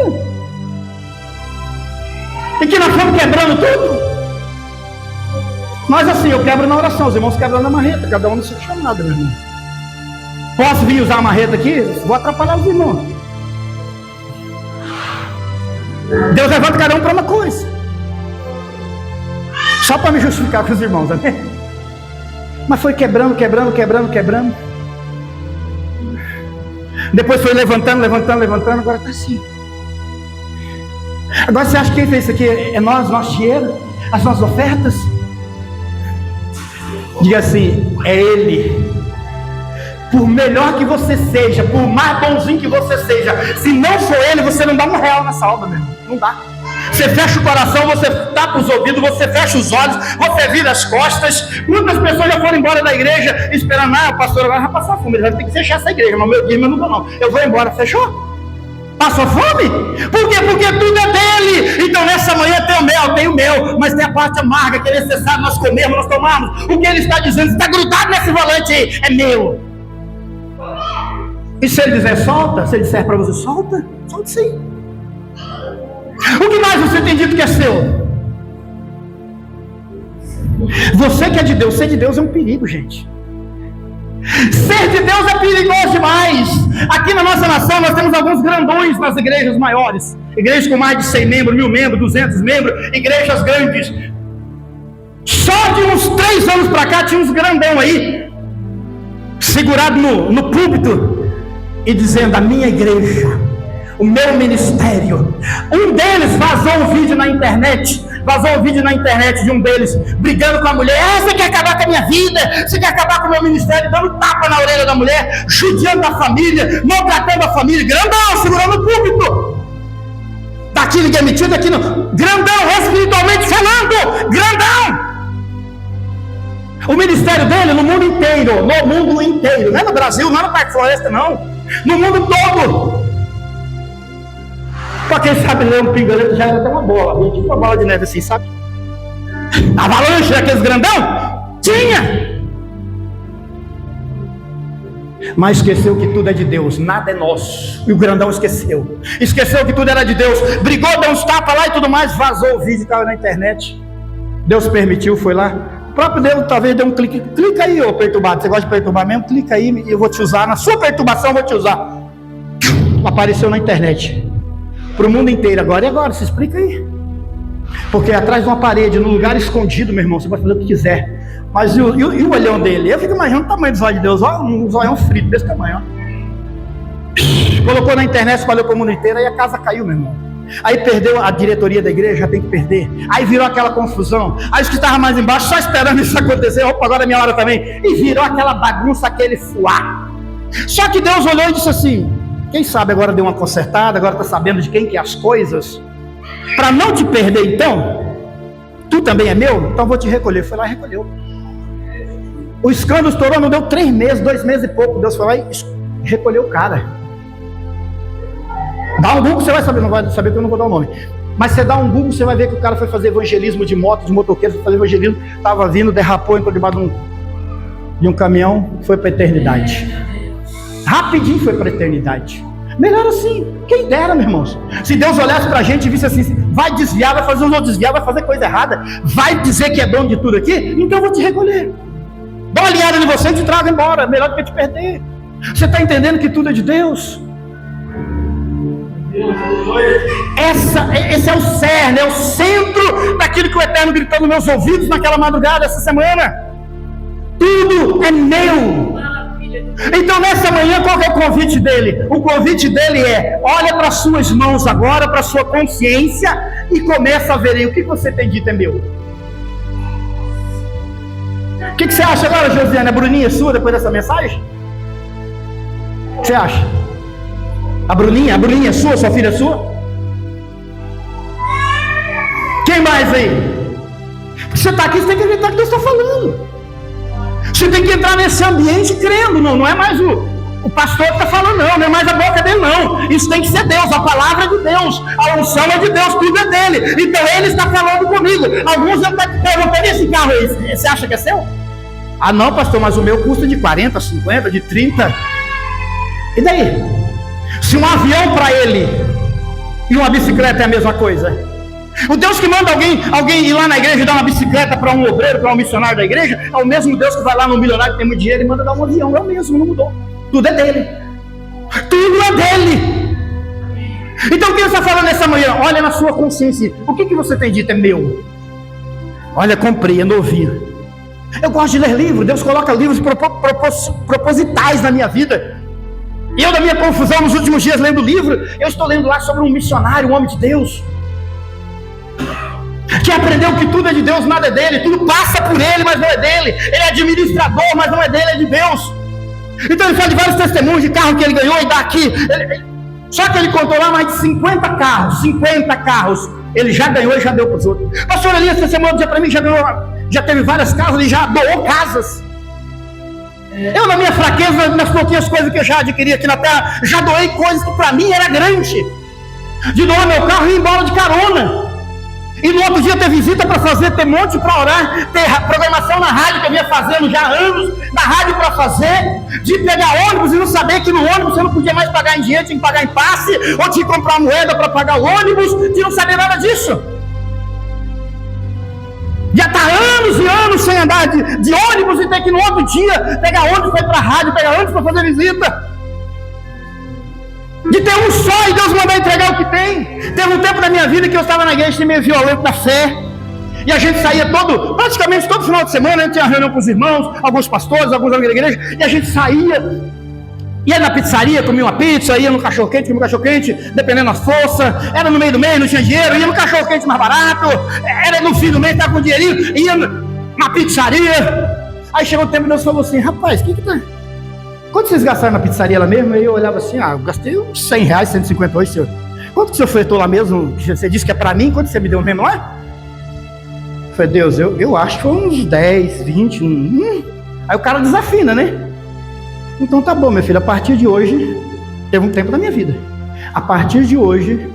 E que nós fomos quebrando tudo. Mas assim, eu quebro na oração, os irmãos quebram na marreta, cada um não se chama nada, meu irmão. Posso vir usar a marreta aqui? Vou atrapalhar os irmãos. Deus levanta cada um para uma coisa. Só para me justificar com os irmãos, amém? Mas foi quebrando. Depois foi levantando, agora está assim. Agora você acha que quem fez isso aqui é nós, nosso dinheiro, as nossas ofertas? Diga assim, é Ele. Por melhor que você seja, por mais bonzinho que você seja, se não for Ele, você não dá um real nessa obra, meu irmão. Não dá. Você fecha o coração, você tapa os ouvidos, você fecha os olhos, você vira as costas. Muitas pessoas já foram embora da igreja esperando, o pastor agora vai passar fome, ele vai ter que fechar essa igreja, mas meu dia eu não vou não. Eu vou embora, fechou? Passou fome? Por quê? Porque tudo é dele. Então nessa manhã tem o mel, mas tem a parte amarga que é necessário nós comermos, nós tomarmos. O que ele está dizendo, está grudado nesse volante aí, é meu. E se ele dizer solta, se ele disser para você solta, solta sim. O que mais você tem dito que é seu? Você que é de Deus, ser de Deus é um perigo, gente. Ser de Deus é perigoso demais. Aqui na nossa nação nós temos alguns grandões nas igrejas maiores. Igrejas com mais de 100 membros, 1000 membros, 200 membros, igrejas grandes. Só de uns 3 anos para cá tinha uns grandão aí, segurado no púlpito e dizendo, a minha igreja, o meu ministério. Um deles vazou um vídeo na internet de um deles brigando com a mulher. Você quer acabar com a minha vida? Você quer acabar com o meu ministério? Dando tapa na orelha da mulher, judiando da família, maltratando a família. Grandão, segurando o púlpito. Daqui ninguém metido, daqui não. Grandão, espiritualmente falando. Grandão. O ministério dele no mundo inteiro. Não é no Brasil, não é no Parque Floresta, não. No mundo todo. Para quem sabe ler um pingoleto já era até uma bola, tipo uma bola de neve assim, sabe? Avalanche daqueles grandão? Tinha! Mas esqueceu que tudo é de Deus, nada é nosso. E o grandão esqueceu que tudo era de Deus, brigou, deu uns tapas lá e tudo mais, vazou o vídeo, caiu na internet. Deus permitiu, foi lá. O próprio Deus talvez deu um clique. Clica aí, ô perturbado, você gosta de perturbar mesmo? Clica aí e eu vou te usar, na sua perturbação eu vou te usar. Apareceu na internet para o mundo inteiro agora. E agora? Se explica aí. Porque atrás de uma parede, num lugar escondido, meu irmão, você pode fazer o que quiser. Mas e o olhão dele? Eu fico imaginando o tamanho do zóio de Deus. Olha um zoião frito desse tamanho. Ó. Colocou na internet, espalhou para o mundo inteiro. Aí a casa caiu, meu irmão. Aí perdeu a diretoria da igreja, já tem que perder. Aí virou aquela confusão. Aí os que estavam mais embaixo só esperando isso acontecer. Opa, agora é minha hora também. E virou aquela bagunça, aquele fuá. Só que Deus olhou e disse assim: quem sabe agora deu uma consertada, agora está sabendo de quem que é as coisas. Para não te perder então, tu também é meu, então vou te recolher. Foi lá e recolheu. O escândalo estourou, não deu 3 meses, 2 meses e pouco. Deus foi lá e recolheu o cara. Dá um Google, você vai saber, não vai saber que eu não vou dar o nome. Mas você dá um Google, você vai ver que o cara foi fazer evangelismo de moto, de motoqueiro, foi fazer evangelismo, estava vindo, derrapou, entrou debaixo de um caminhão, foi para a eternidade. Rapidinho foi para a eternidade. Melhor assim, quem dera, meus irmãos. Se Deus olhasse para a gente e visse assim: vai desviar, vai fazer os outros desviar, vai fazer coisa errada, vai dizer que é dono de tudo aqui, então eu vou te recolher. Dá uma alinhada em você e te trago embora, melhor do que te perder. Você está entendendo que tudo é de Deus? Esse é o cerne, é o centro daquilo que o Eterno gritou nos meus ouvidos naquela madrugada, essa semana. Tudo é meu. Então nessa manhã, qual é o convite dele? O convite dele é: olha para suas mãos agora, para sua consciência, e começa a ver aí, o que você tem dito é meu. O que você acha agora, Josiane? A Bruninha é sua depois dessa mensagem? O que você acha? A Bruninha é sua? Sua filha é sua? Quem mais aí? Você está aqui, você tem que acreditar que Deus está falando. Você tem que entrar nesse ambiente crendo, não é mais o pastor que está falando, não é mais a boca dele, não. Isso tem que ser Deus, a palavra é de Deus, a unção é de Deus, tudo é dele. Então ele está falando comigo. Alguns já perguntam, esse carro aí, você acha que é seu? Ah não, pastor, mas o meu custa de 40, 50, de 30. E daí? Se um avião para ele e uma bicicleta é a mesma coisa. O Deus que manda alguém ir lá na igreja e dar uma bicicleta para um obreiro, para um missionário da igreja, é o mesmo Deus que vai lá no milionário que tem muito dinheiro e manda dar um avião. É o mesmo, não mudou. Tudo é dele. Tudo é dele. Então o que ele está falando nessa manhã? Olha na sua consciência. O que você tem dito é meu? Olha, comprei, é novinho. Eu gosto de ler livros. Deus coloca livros propositais na minha vida. E eu, da minha confusão nos últimos dias lendo livro, eu estou lendo lá sobre um missionário, um homem de Deus, que aprendeu que tudo é de Deus, nada é dele. Tudo passa por ele, mas não é dele. Ele é administrador, mas não é dele, é de Deus. Então ele fala de vários testemunhos de carro que ele ganhou e dá aqui. Só que ele contou lá mais de 50 carros. Ele já ganhou e já deu para os outros. Pastor Elias, essa semana dizia para mim, já teve várias casas, ele já doou casas. Eu, na minha fraqueza, nas pouquinhas coisas que eu já adquiri aqui na terra, já doei coisas que para mim era grande. De doar meu carro e ir embora de carona. E no outro dia ter visita para fazer, ter monte para orar, ter programação na rádio que eu vinha fazendo já há anos, na rádio para fazer, de pegar ônibus e não saber que no ônibus você não podia mais pagar em dinheiro, tinha que pagar em passe, ou tinha que comprar moeda para pagar o ônibus, de não saber nada disso. Já está anos e anos sem andar de ônibus e ter que no outro dia pegar ônibus para ir para a rádio, pegar ônibus para fazer visita. De ter um só e Deus mandar entregar o que tem. Teve um tempo da minha vida que eu estava na igreja meio violento da fé. E a gente saía praticamente todo final de semana, a gente tinha reunião com os irmãos, alguns pastores, alguns amigos da igreja, e a gente saía, ia na pizzaria, comia uma pizza, ia no cachorro-quente, comia um cachorro-quente, dependendo da força, era no meio do mês, não tinha dinheiro, ia no cachorro-quente mais barato, era no fim do mês, estava com dinheirinho, ia na pizzaria. Aí chegou o tempo e Deus falou assim, rapaz, o que tá? Quanto vocês gastaram na pizzaria lá mesmo? Aí eu olhava assim, eu gastei uns R$100, 150 hoje, senhor. Quanto que o senhor fretou lá mesmo? Você disse que é para mim, quanto você me deu mesmo lá? Eu falei, Deus, eu acho que foi uns 10, 20. Aí o cara desafina, né? Então tá bom, meu filho, a partir de hoje, teve um tempo da minha vida. A partir de hoje,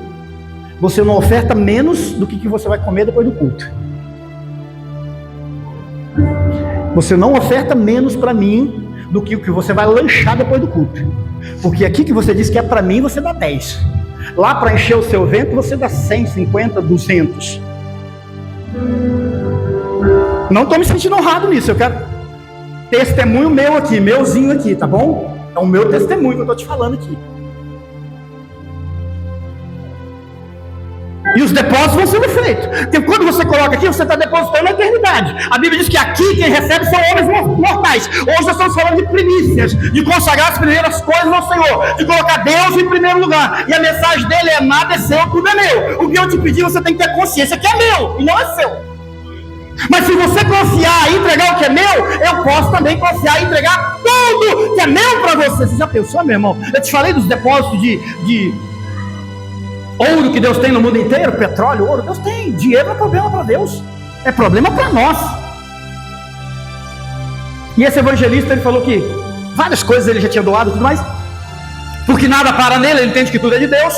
você não oferta menos do que você vai comer depois do culto. Você não oferta menos para mim do que o que você vai lanchar depois do culto. Porque aqui que você diz que é para mim, você dá 10. Lá para encher o seu vento, você dá 100, 50, 200. Não estou me sentindo honrado nisso. Eu quero testemunho meu aqui, meuzinho aqui, tá bom? É o meu testemunho que eu estou te falando aqui. E os depósitos vão sendo feitos. Porque quando você coloca aqui, você está depositando na eternidade. A Bíblia diz que aqui quem recebe são homens mortais. Hoje nós estamos falando de primícias, de consagrar as primeiras coisas ao Senhor, de colocar Deus em primeiro lugar. E a mensagem dele é: nada é seu, tudo é meu. O que eu te pedi, você tem que ter consciência que é meu e não é seu. Mas se você confiar e entregar o que é meu, eu posso também confiar e entregar tudo que é meu para você. Você já pensou, meu irmão? Eu te falei dos depósitos de ouro que Deus tem no mundo inteiro, petróleo, ouro, Deus tem. Dinheiro não é problema para Deus, é problema para nós. E esse evangelista, ele falou que várias coisas ele já tinha doado e tudo mais, porque nada para nele, ele entende que tudo é de Deus.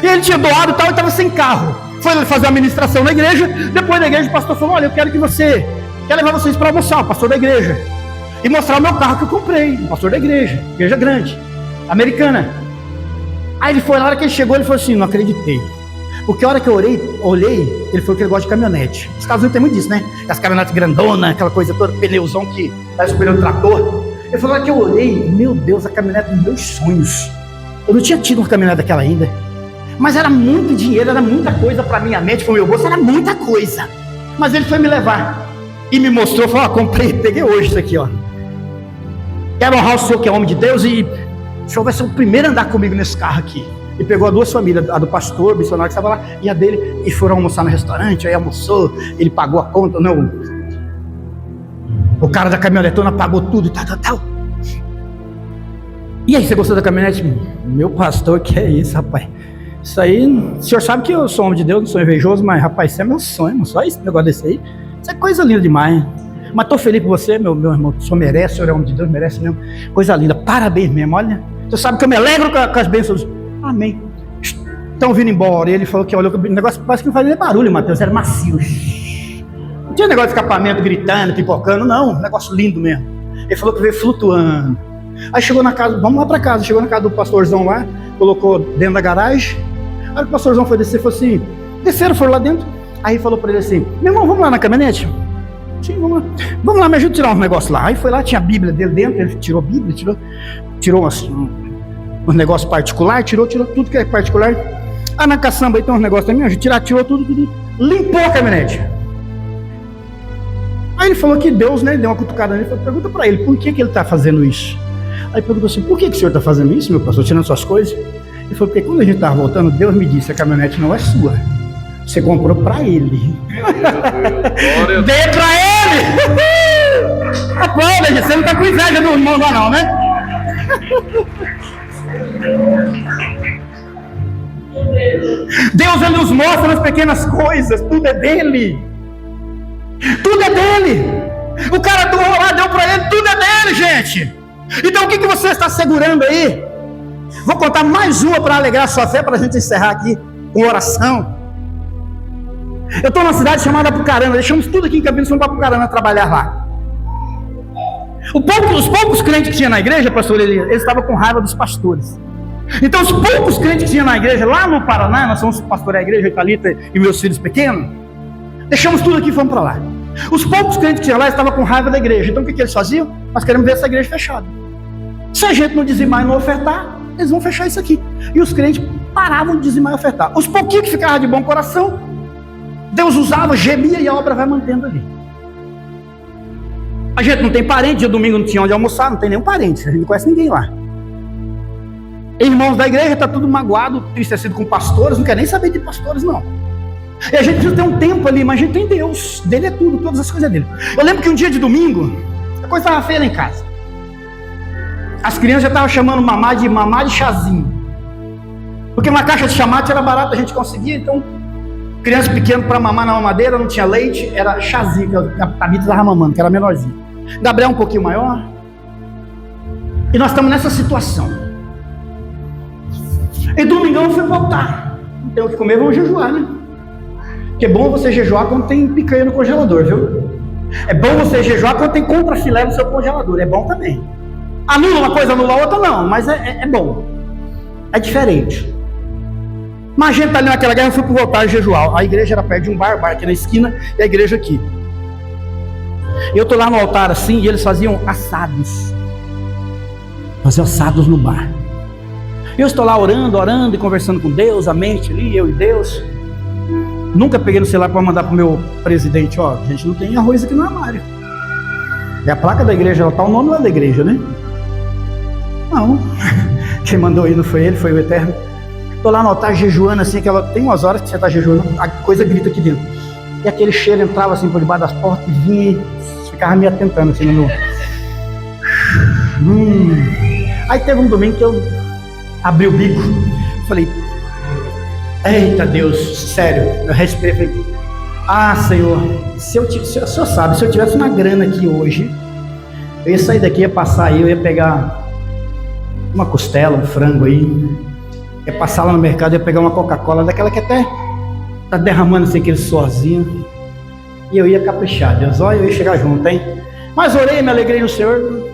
E ele tinha doado e tal, e estava sem carro. Foi fazer a ministração na igreja. Depois da igreja o pastor falou: olha, eu quero que você quer levar vocês para almoçar, o pastor da igreja, e mostrar o meu carro que eu comprei, o pastor da igreja grande, americana. Aí ele foi, na hora que ele chegou, ele falou assim: não acreditei. Porque a hora que eu olhei, ele falou que ele gosta de caminhonete. Os Estados Unidos tem muito disso, né? As caminhonetes grandonas, aquela coisa toda, pneuzão que parece o pneu do trator. Ele falou: na hora que eu olhei, meu Deus, a caminhonete dos meus sonhos. Eu não tinha tido uma caminhonete daquela ainda. Mas era muito dinheiro, era muita coisa para minha mente, para o meu bolso, era muita coisa. Mas ele foi me levar e me mostrou, falou: comprei, peguei hoje isso aqui, ó. Quero honrar o senhor que é homem de Deus e o senhor vai ser o primeiro a andar comigo nesse carro aqui. E pegou as duas famílias, a do pastor, o missionário que estava lá, e a dele, e foram almoçar no restaurante. Aí almoçou, ele pagou a conta, não. O cara da caminhonetona pagou tudo e tal. E aí, você gostou da caminhonete? Meu pastor, que é isso, rapaz? Isso aí, o senhor sabe que eu sou homem de Deus, não sou invejoso, mas rapaz, isso é meu sonho, só esse negócio desse aí. Isso é coisa linda demais. Mas estou feliz por você, meu irmão. O senhor merece, o senhor é homem de Deus, merece mesmo. Coisa linda, parabéns mesmo, olha. Você sabe que eu me alegro com as bênçãos. Amém. Estão vindo embora. E ele falou que olhou que o negócio parece que não fazia barulho, Mateus, era macio. Não tinha negócio de escapamento gritando, pipocando, não. Negócio lindo mesmo. Ele falou que veio flutuando. Aí chegou na casa, vamos lá para casa. Chegou na casa do pastorzão lá, colocou dentro da garagem. Aí o pastorzão foi descer, falou assim: desceram, foram lá dentro. Aí falou para ele assim: meu irmão, vamos lá na caminhonete? Sim, vamos lá. Vamos lá, me ajuda a tirar uns negócios lá. Aí foi lá, tinha a Bíblia dele dentro. Ele tirou a Bíblia, tirou uns negócios particulares, tirou tudo que é particular. Ah, na caçamba aí tem uns negócios também, tirou tudo. Limpou a caminhonete. Aí ele falou que Deus, né, deu uma cutucada nele. Falou: pergunta para ele, por que ele está fazendo isso? Aí perguntou assim: por que o senhor está fazendo isso, meu pastor, tirando suas coisas? Ele falou: porque quando a gente estava voltando, Deus me disse: a caminhonete não é sua, você comprou para ele. Dê para ele! Aplauda, gente, você não está com inveja do irmão lá não, né? Deus, ele nos mostra as pequenas coisas, tudo é dele. Tudo é dele. O cara doou lá, deu para ele, tudo é dele, gente. Então o que você está segurando aí? Vou contar mais uma para alegrar a sua fé, para a gente encerrar aqui com oração. Eu estou numa cidade chamada Apucarana, deixamos tudo aqui em Campinas, fomos para Apucarana trabalhar lá. Os poucos crentes que tinha na igreja, pastor Elias, eles estavam com raiva dos pastores. Então os poucos crentes que tinha na igreja, lá no Paraná, nós somos pastorear a igreja, Thalita e meus filhos pequenos, deixamos tudo aqui e fomos para lá. Os poucos crentes que tinha lá estavam com raiva da igreja. Então o que eles faziam? Nós queremos ver essa igreja fechada. Se a gente não dizimar e não ofertar, eles vão fechar isso aqui. E os crentes paravam de dizimar e ofertar. Os pouquinhos que ficavam de bom coração, Deus usava, gemia e a obra vai mantendo ali. A gente não tem parente, dia domingo não tinha onde almoçar, não tem nenhum parente, a gente não conhece ninguém lá. Irmãos da igreja, está tudo magoado, tristecido com pastores, não quer nem saber de pastores não. E a gente precisa ter um tempo ali, mas a gente tem Deus, dele é tudo, todas as coisas dele. Eu lembro que um dia de domingo, a coisa estava feia lá em casa. As crianças já estavam chamando mamá de chazinho. Porque uma caixa de chamate era barata, a gente conseguia, então, criança pequena para mamar na mamadeira, não tinha leite, era chazinho, que a Tabita estava mamando, que era menorzinho. Gabriel um pouquinho maior. E nós estamos nessa situação. E domingão eu fui voltar. Não tem o que comer, vamos jejuar, né? Porque é bom você jejuar quando tem picanha no congelador, viu? É bom você jejuar quando tem contrafilé no seu congelador, é bom também. Anula uma coisa, anula outra não, mas é bom. É diferente. Mas a gente está ali naquela guerra, eu fui para voltar a jejuar. A igreja era perto de um bar aqui na esquina, e a igreja aqui. E eu estou lá no altar assim, e eles faziam assados. Faziam assados no bar. Eu estou lá orando e conversando com Deus, a mente ali, eu e Deus. Nunca peguei no celular para mandar para o meu presidente: ó, a gente não tem arroz aqui no armário. É a placa da igreja, ela está o nome lá da igreja, né? Não. Quem mandou aí não foi ele, foi o Eterno. Estou lá no altar jejuando assim, que ela tem umas horas que você está jejuando, a coisa grita aqui dentro. E aquele cheiro entrava assim por debaixo das portas e vinha, ficava me atentando assim no. Aí teve um domingo que eu abri o bico, falei: eita Deus, sério, eu respirei, falei: ah Senhor, o Senhor sabe, se eu tivesse uma grana aqui hoje, eu ia sair daqui, ia passar aí, eu ia pegar uma costela, um frango aí, ia passar lá no mercado, ia pegar uma Coca-Cola, daquela que até tá derramando assim aquele suorzinho, e eu ia caprichar, Deus, olha, eu ia chegar junto, hein? Mas orei, me alegrei no Senhor.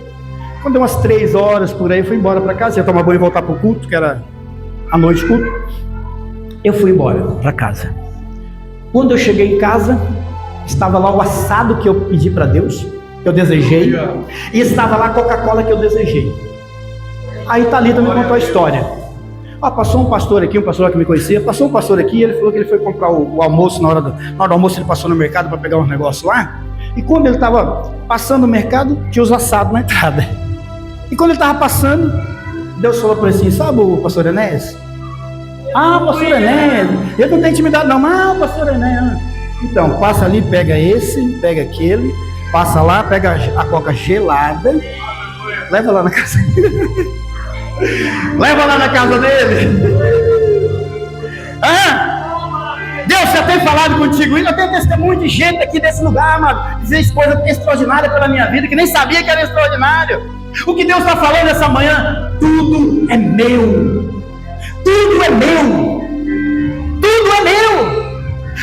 Quando deu umas 3 horas por aí, eu fui embora para casa, ia tomar banho e voltar para o culto, que era a noite culto. Eu fui embora para casa. Quando eu cheguei em casa, estava lá o assado que eu pedi para Deus, que eu desejei, e estava lá a Coca-Cola que eu desejei. Aí Thalita me contou a história. Passou um pastor aqui, um pastor que me conhecia, passou um pastor aqui, ele falou que ele foi comprar o almoço, na hora do almoço ele passou no mercado para pegar uns negócios lá, e quando ele estava passando no mercado, tinha os assados na entrada. E quando ele estava passando, Deus falou para ele assim: sabe o pastor Enéas? Ah, pastor Enéas, eu não tenho intimidade não, mas pastor Enéas. Então, passa ali, pega esse, pega aquele, passa lá, pega a coca gelada, leva lá na casa dele. Leva lá na casa dele. Deus, você tem falado contigo isso? Eu tenho testemunho de gente aqui desse lugar, mano, que fez coisa extraordinária pela minha vida, que nem sabia que era extraordinário. O que Deus está falando essa manhã, tudo é meu. Tudo é meu. Tudo é meu.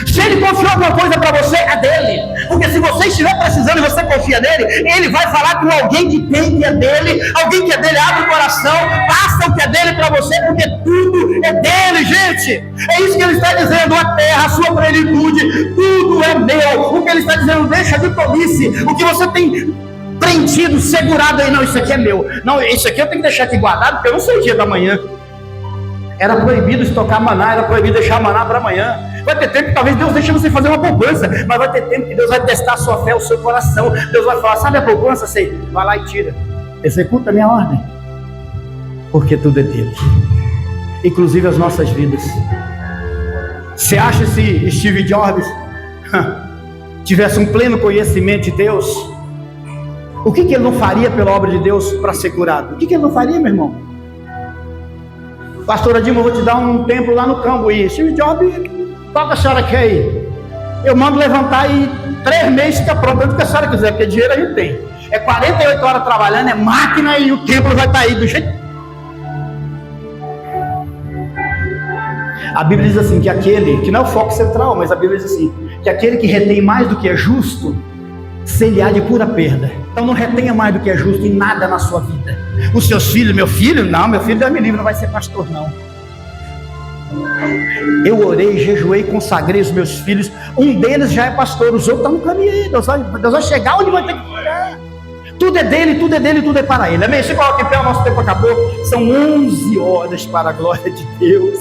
Se Ele confiou alguma coisa para você, é dele. Porque se você estiver precisando e você confia nele, Ele vai falar com alguém que tem que é dele. Alguém que é dele, abre o coração, passa o que é dele para você, porque tudo é dele, gente. É isso que Ele está dizendo, a terra, a sua plenitude, tudo é meu. O que Ele está dizendo, deixa de tolice. O que você tem prendido, segurado aí, não, isso aqui é meu. Não, isso aqui eu tenho que deixar aqui guardado, porque eu não sei o dia da manhã. Era proibido estocar maná, era proibido deixar maná para amanhã. Vai ter tempo que talvez Deus deixe você fazer uma poupança, mas vai ter tempo que Deus vai testar a sua fé, o seu coração. Deus vai falar, sabe a poupança? Sei, vai lá e tira. Executa a minha ordem. Porque tudo é dele. Inclusive as nossas vidas. Você acha se Steve Jobs tivesse um pleno conhecimento de Deus, o que ele não faria pela obra de Deus para ser curado? O que ele não faria, meu irmão? Pastora Dilma, eu vou te dar um templo lá no Cambuí. Steve Jobs, qual que a senhora quer ir? Eu mando levantar e 3 meses fica pronto, onde que a senhora quiser, porque dinheiro a gente tem. É 48 horas trabalhando, é máquina e o templo vai estar aí do jeito. A Bíblia diz assim, que aquele, que não é o foco central, mas a Bíblia diz assim, que aquele que retém mais do que é justo, ser-lhe-á de pura perda. Então não retenha mais do que é justo em nada na sua vida. Os seus filhos, meu filho, Deus me livre, não vai ser pastor não. Eu orei, jejuei, consagrei os meus filhos. Um deles já é pastor, os outros estão no caminho aí. Deus vai chegar onde vai ter que chegar. Tudo é dele, tudo é dele, tudo é para ele. Amém? Se coloca em pé, o nosso tempo acabou. São 11 horas para a glória de Deus.